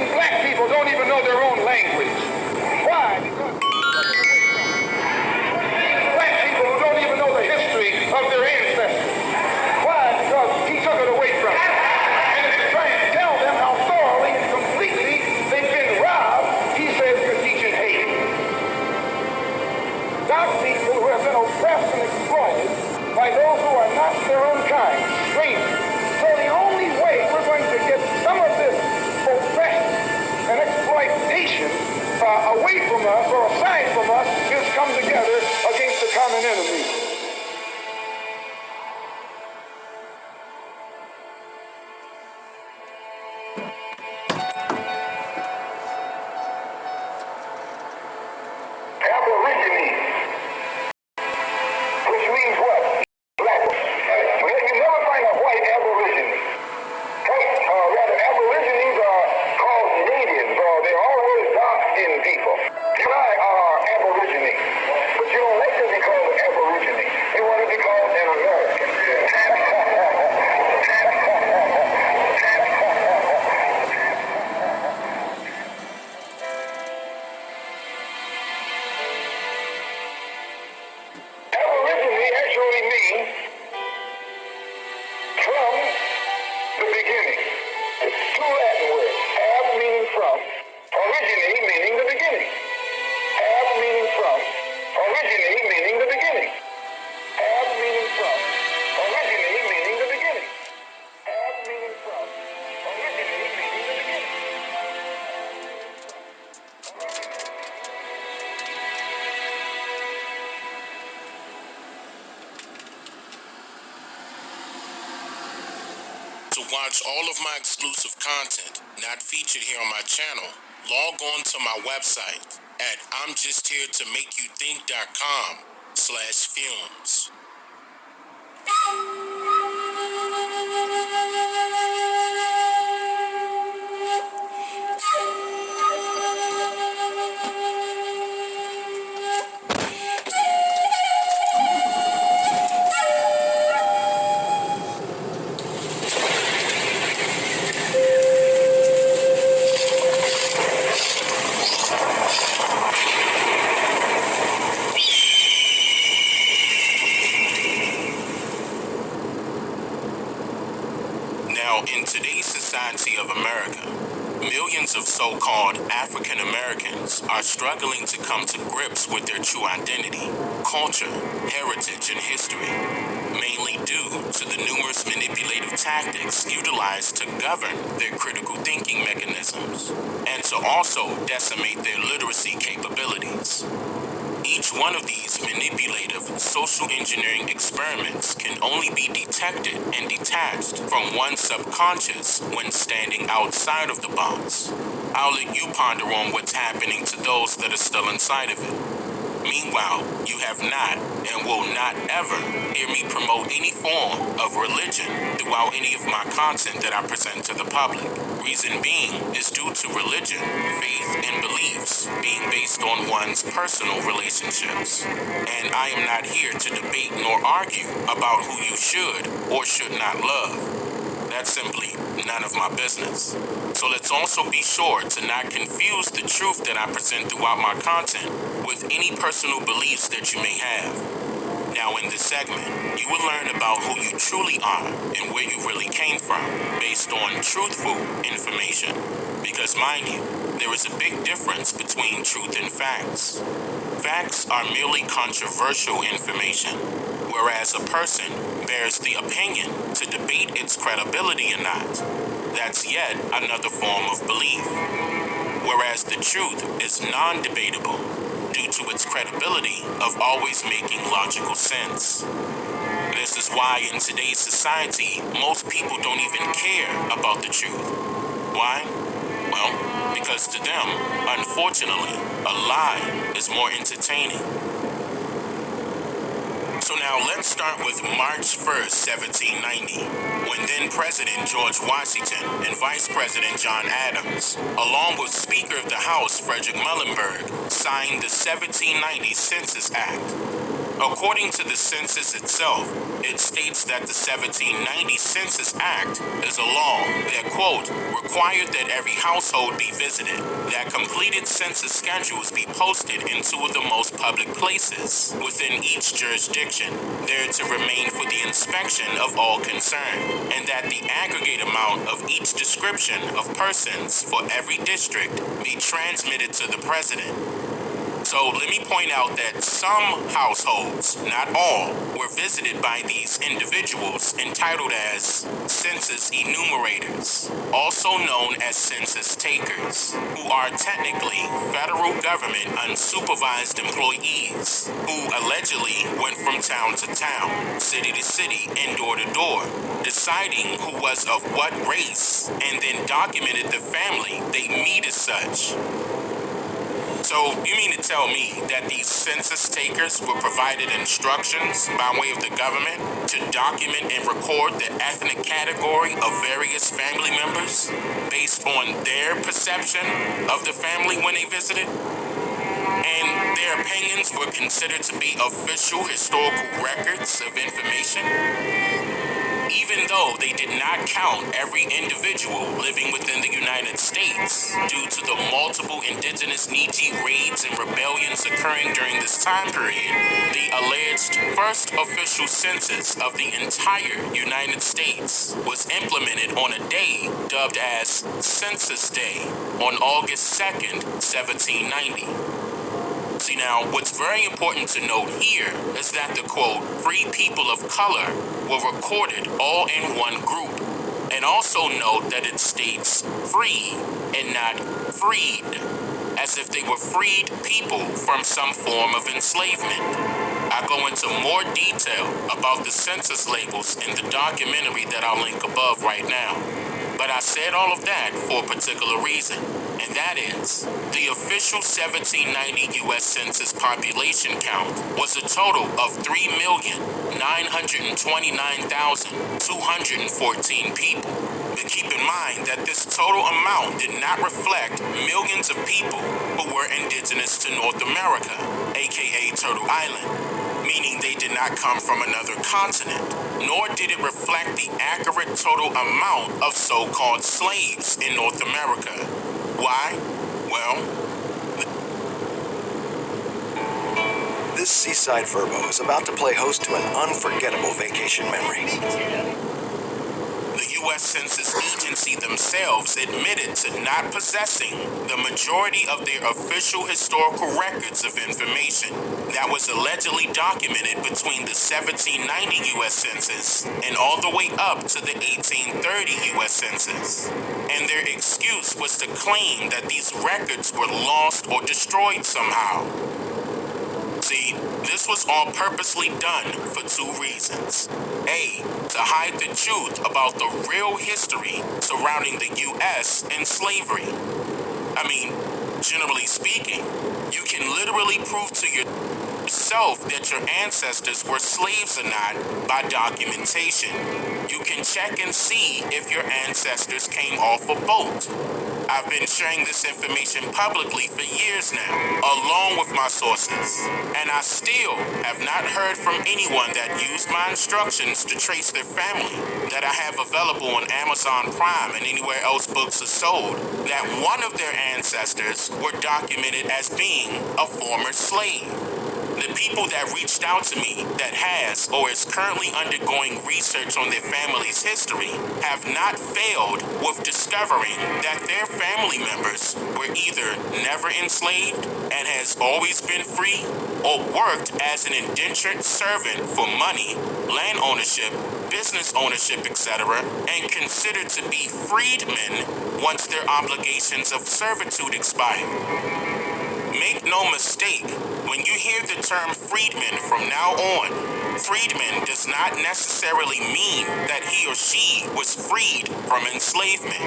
Even black people don't even know their own language. Why? Because black people don't even know the history of their ancestors. Why? Because he took it away from them. And if you try and tell them how thoroughly and completely they've been robbed, he says you're teaching hate. Dark people who have been oppressed and exploited by those who are not their own kind, strangers. So the only way we're going to get some of this oppression and exploitation away from us or aside from us is come together against the common enemy. Aborigine, which means what? Black. You never find a white aborigine. Rather, aborigines are called natives, or they're always dark-skinned people. You and I are aborigines, but you don't like to be called an aborigine. You want to be called an American. Aborigine actually means from the beginning. It's two Latin words. Ab meaning from, origine meaning the beginning. Ab meaning from, origine meaning the beginning. Ab meaning from, origine meaning the beginning. Ab meaning from, origine meaning the beginning. To watch all of my exclusive content not featured here on my channel, log on to my website at imjustheretomakeyoutthink.com/films. Now, in today's society of America, millions of so-called African Americans are struggling to come to grips with their true identity, culture, heritage, and history, mainly due to the numerous manipulative tactics utilized to govern their critical thinking mechanisms and to also decimate their literacy capabilities. Each one of these manipulative social engineering experiments can only be detected and detached from one's subconscious when standing outside of the box. I'll let you ponder on what's happening to those that are still inside of it. Meanwhile, you have not and will not ever hear me promote any form of religion throughout any of my content that I present to the public. Reason being is due to religion, faith, and beliefs being based on one's personal relationships. And I am not here to debate nor argue about who you should or should not love. That's simply none of my business. So let's also be sure to not confuse the truth that I present throughout my content with any personal beliefs that you may have. Now in this segment, you will learn about who you truly are and where you really came from based on truthful information. Because mind you, there is a big difference between truth and facts. Facts are merely controversial information, whereas a person bears the opinion to debate its credibility or not. That's yet another form of belief. Whereas the truth is non-debatable due to its credibility of always making logical sense. This is why in today's society, most people don't even care about the truth. Why? Well, because to them, unfortunately, a lie is more entertaining. So now let's start with March 1st, 1790, when then President George Washington and Vice President John Adams, along with Speaker of the House Frederick Muhlenberg, signed the 1790 Census Act. According to the census itself, it states that the 1790 Census Act is a law that, quote, required that every household be visited, that completed census schedules be posted in two of the most public places within each jurisdiction, there to remain for the inspection of all concerned, and that the aggregate amount of each description of persons for every district be transmitted to the president. So let me point out that some households, not all, were visited by these individuals entitled as census enumerators, also known as census takers, who are technically federal government unsupervised employees who allegedly went from town to town, city to city, and door to door, deciding who was of what race, and then documented the family they meet as such. So you mean to tell me that these census takers were provided instructions by way of the government to document and record the ethnic category of various family members based on their perception of the family when they visited? And their opinions were considered to be official historical records of information? Even though they did not count every individual living within the United States due to the multiple indigenous Nietzsche raids and rebellions occurring during this time period, the alleged first official census of the entire United States was implemented on a day dubbed as Census Day on August 2nd, 1790. See, now, what's very important to note here is that the, quote, free people of color were recorded all in one group. And also note that it states free and not freed, as if they were freed people from some form of enslavement. I go into more detail about the census labels in the documentary that I'll link above right now. But I said all of that for a particular reason, and that is, the official 1790 U.S. Census population count was a total of 3,929,214 people. But keep in mind that this total amount did not reflect millions of people who were indigenous to North America, aka Turtle Island, meaning they did not come from another continent, nor did it reflect the accurate total amount of so-called slaves in North America. Why? Well, this seaside verbo is about to play host to an unforgettable vacation memory. the U.S. Census Agency themselves admitted to not possessing the majority of their official historical records of information that was allegedly documented between the 1790 U.S. Census and all the way up to the 1830 U.S. Census. And their excuse was to claim that these records were lost or destroyed somehow. See, this was all purposely done for two reasons. A, to hide the truth about the real history surrounding the U.S. and slavery. I mean, generally speaking, you can literally prove to yourself that your ancestors were slaves or not by documentation. You can check and see if your ancestors came off a boat. I've been sharing this information publicly for years now, along with my sources, and I still have not heard from anyone that used my instructions to trace their family that I have available on Amazon Prime and anywhere else books are sold, that one of their ancestors were documented as being a former slave. The people that reached out to me that has or is currently undergoing research on their family's history have not failed with discovering that their family members were either never enslaved and has always been free, or worked as an indentured servant for money, land ownership, business ownership, etc., and considered to be freedmen once their obligations of servitude expired. Make no mistake, when you hear the term freedman from now on, freedman does not necessarily mean that he or she was freed from enslavement,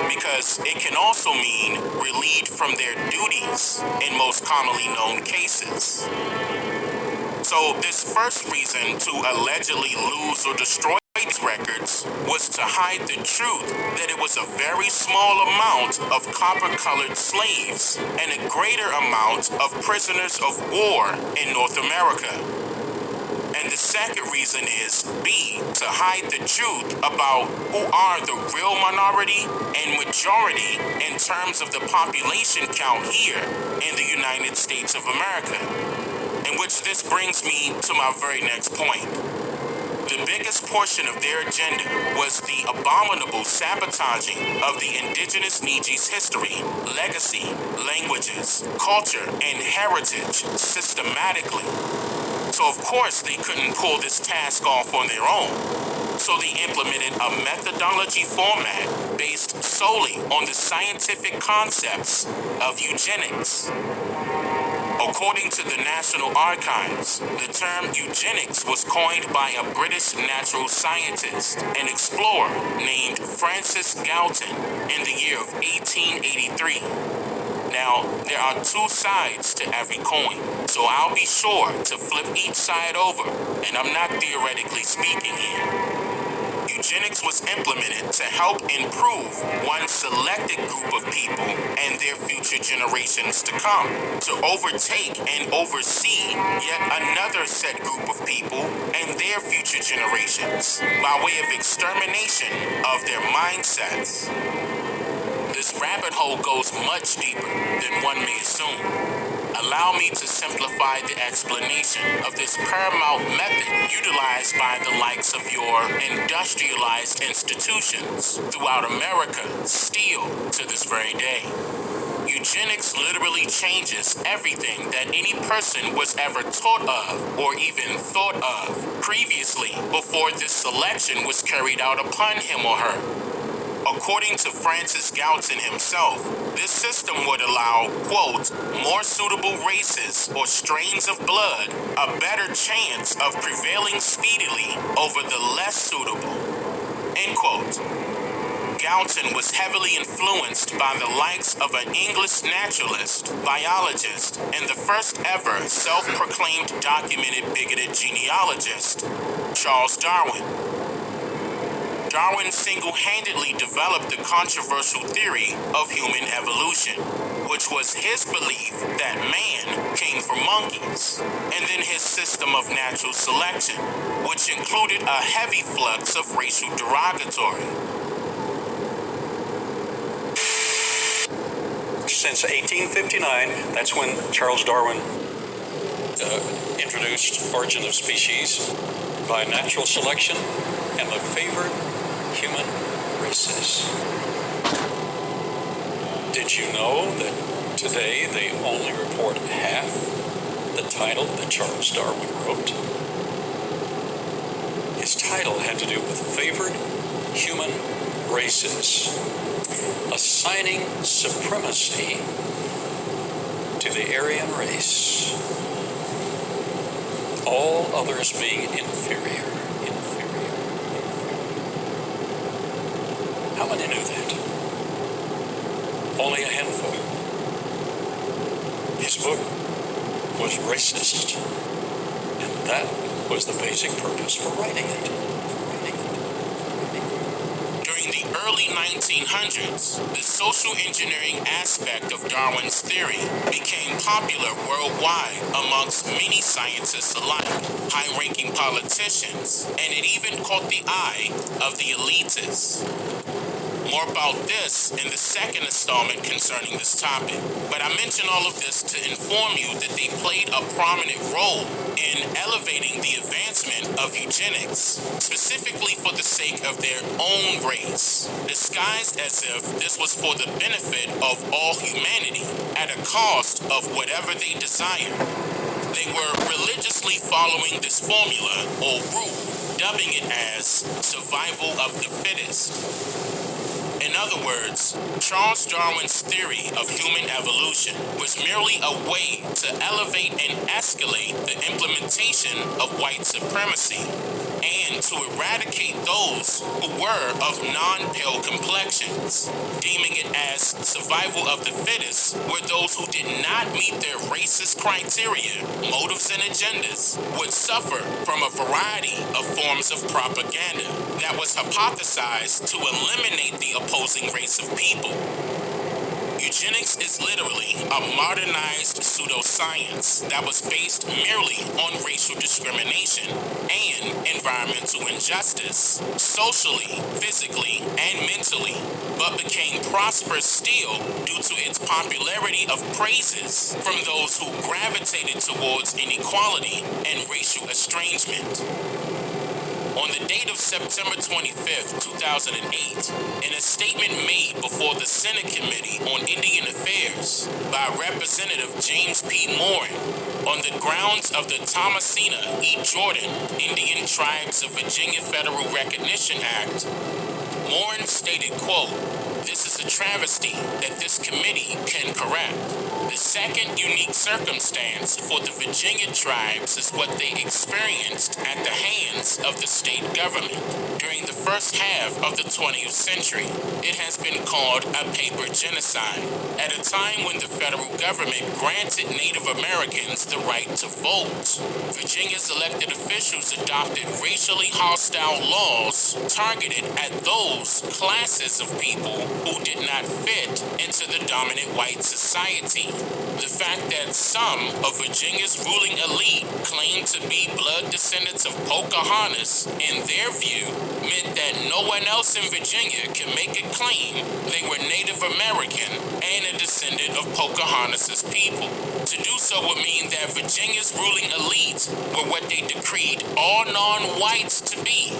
because it can also mean relieved from their duties in most commonly known cases. So this first reason to allegedly lose or destroy these records was to hide the truth that it was a very small amount of copper-colored slaves and a greater amount of prisoners of war in North America. And the second reason is B, to hide the truth about who are the real minority and majority in terms of the population count here in the United States of America. In which this brings me to my very next point. The biggest portion of their agenda was the abominable sabotaging of the indigenous Niji's history, legacy, languages, culture, and heritage systematically. So of course they couldn't pull this task off on their own. So they implemented a methodology format based solely on the scientific concepts of eugenics. According to the National Archives, the term eugenics was coined by a British natural scientist and explorer named Francis Galton in the year of 1883. Now, there are two sides to every coin, so I'll be sure to flip each side over, and I'm not theoretically speaking here. Eugenics was implemented to help improve one selected group of people and their future generations to come, to overtake and oversee yet another set group of people and their future generations by way of extermination of their mindsets. This rabbit hole goes much deeper than one may assume. Allow me to simplify the explanation of this paramount method utilized by the likes of your industrialized institutions throughout America still to this very day. Eugenics literally changes everything that any person was ever taught of or even thought of previously before this selection was carried out upon him or her. According to Francis Galton himself, this system would allow, quote, more suitable races or strains of blood a better chance of prevailing speedily over the less suitable, end quote. Galton was heavily influenced by the likes of an English naturalist, biologist, and the first ever self-proclaimed documented bigoted genealogist, Charles Darwin. Darwin single-handedly developed the controversial theory of human evolution, which was his belief that man came from monkeys, and then his system of natural selection, which included a heavy flux of racial derogatory. Since 1859, that's when Charles Darwin introduced Origin of Species by natural selection and the favored human races. Did you know that today they only report half the title that Charles Darwin wrote? His title had to do with favored human races, assigning supremacy to the Aryan race, all others being inferior. How many knew that? Only a handful. His book was racist, and that was the basic purpose for writing it. During the early 1900s, the social engineering aspect of Darwin's theory became popular worldwide amongst many scientists alike, high-ranking politicians, and it even caught the eye of the elitists. More about this in the second installment concerning this topic. But I mention all of this to inform you that they played a prominent role in elevating the advancement of eugenics, specifically for the sake of their own race, disguised as if this was for the benefit of all humanity, at a cost of whatever they desired. They were religiously following this formula or rule, dubbing it as survival of the fittest. In other words, Charles Darwin's theory of human evolution was merely a way to elevate and escalate the implementation of white supremacy and to eradicate those who were of non-pale complexions, deeming it as survival of the fittest, where those who did not meet their racist criteria, motives, and agendas would suffer from a variety of forms of propaganda that was hypothesized to eliminate the opposing race of people. Eugenics is literally a modernized pseudoscience that was based merely on racial discrimination and environmental injustice, socially, physically, and mentally, but became prosperous still due to its popularity of praises from those who gravitated towards inequality and racial estrangement. On the date of September 25th, 2008, in a statement made before the Senate Committee on Indian Affairs by Representative James P. Morin on the grounds of the Thomasina E. Jordan Indian Tribes of Virginia Federal Recognition Act, Morin stated, quote, "This is a travesty that this committee can correct. The second unique circumstance for the Virginia tribes is what they experienced at the hands of the state government during the first half of the 20th century. It has been called a paper genocide. At a time when the federal government granted Native Americans the right to vote, Virginia's elected officials adopted racially hostile laws targeted at those classes of people who did not fit into the dominant white society. The fact that some of Virginia's ruling elite claimed to be blood descendants of Pocahontas, in their view, meant that no one else in Virginia can make a claim they were Native American and a descendant of Pocahontas' people. To do so would mean that Virginia's ruling elite were what they decreed all non-whites to be,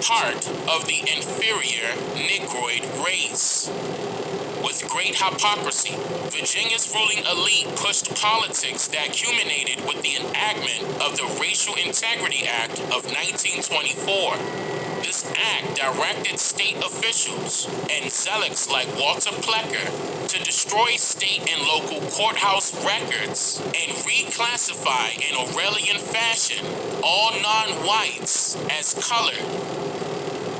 part of the inferior Negroid race. With great hypocrisy, Virginia's ruling elite pushed politics that culminated with the enactment of the Racial Integrity Act of 1924. This act directed state officials and zealots like Walter Plecker to destroy state and local courthouse records and reclassify in Orwellian fashion all non-whites as colored.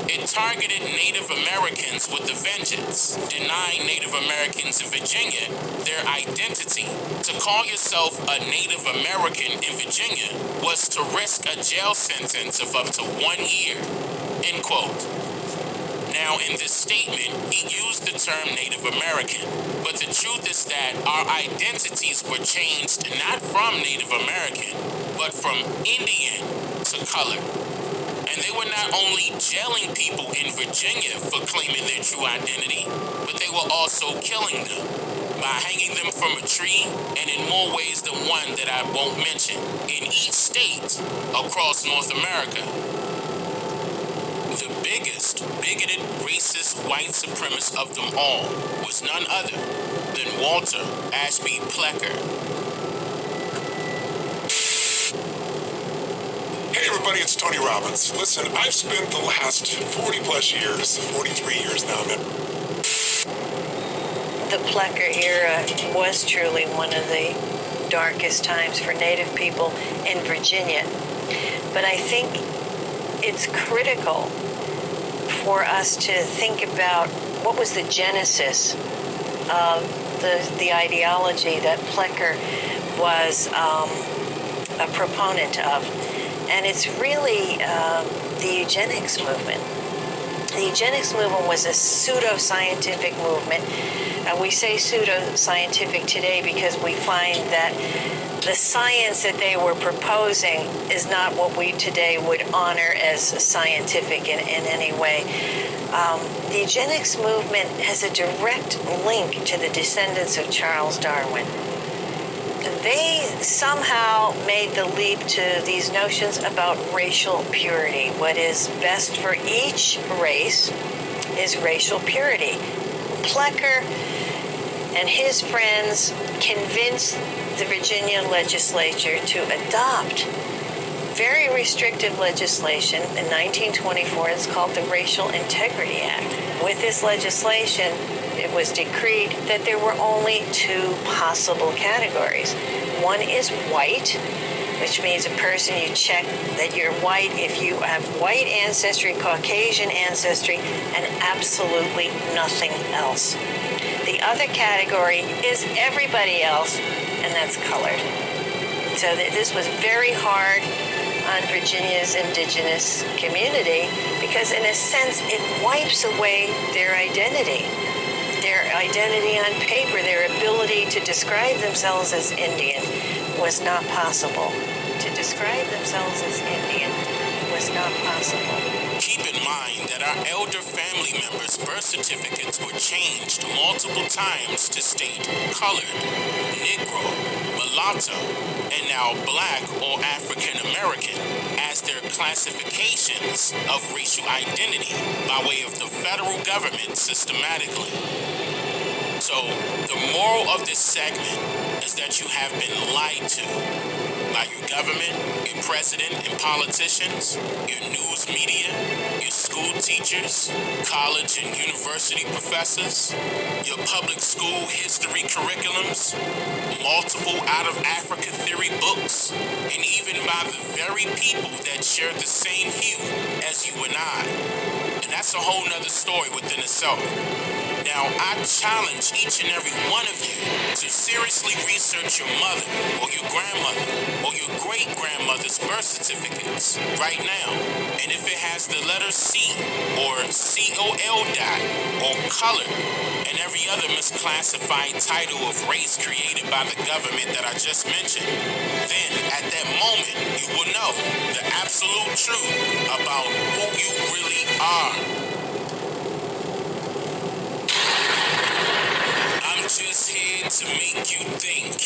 It targeted Native Americans with a vengeance, denying Native Americans in Virginia their identity. To call yourself a Native American in Virginia was to risk a jail sentence of up to 1 year. End quote. Now, in this statement, he used the term Native American, but the truth is that our identities were changed not from Native American, but from Indian to color. And they were not only jailing people in Virginia for claiming their true identity, but they were also killing them by hanging them from a tree and in more ways than one that I won't mention in each state across North America. The biggest, bigoted, racist, white supremacist of them all was none other than Walter Ashby Plecker. Hey everybody, it's Tony Robbins. Listen, I've spent the last 40 plus years, 43 years now, The Plecker era was truly one of the darkest times for Native people in Virginia. But I think it's critical for us to think about what was the genesis of the ideology that Plecker was a proponent of. And it's really the eugenics movement. The eugenics movement was a pseudo-scientific movement. And we say pseudo-scientific today because we find that the science that they were proposing is not what we today would honor as scientific in any way. The eugenics movement has a direct link to the descendants of Charles Darwin. They somehow made the leap to these notions about racial purity. What is best for each race is racial purity. Plecker and his friends convinced the Virginia legislature to adopt very restrictive legislation in 1924. It's called the Racial Integrity Act. With this legislation, it was decreed that there were only two possible categories. One is white, which means a person you check that you're white if you have white ancestry, Caucasian ancestry, and absolutely nothing else. The other category is everybody else, and that's colored. So this was very hard on Virginia's indigenous community because in a sense it wipes away their identity. Their identity on paper, their ability to describe themselves as Indian was not possible. To describe themselves as Indian was not possible. Keep in mind that our elder family members' birth certificates were changed multiple times to state colored, Negro, mulatto, and now Black or African American as their classifications of racial identity by way of the federal government systematically. So, the moral of this segment is that you have been lied to by your government, your president and politicians, your news media, your school teachers, college and university professors, your public school history curriculums, multiple out-of-Africa theory books, and even by the very people that share the same hue as you and I. And that's a whole nother story within itself. Now, I challenge each and every one of you to seriously research your mother or your grandmother or your great-grandmother's birth certificates right now. And if it has the letter C or COL dot or color and every other misclassified title of race created by the government that I just mentioned, then at that moment you will know the absolute truth about who you really are. I'm just here to make you think.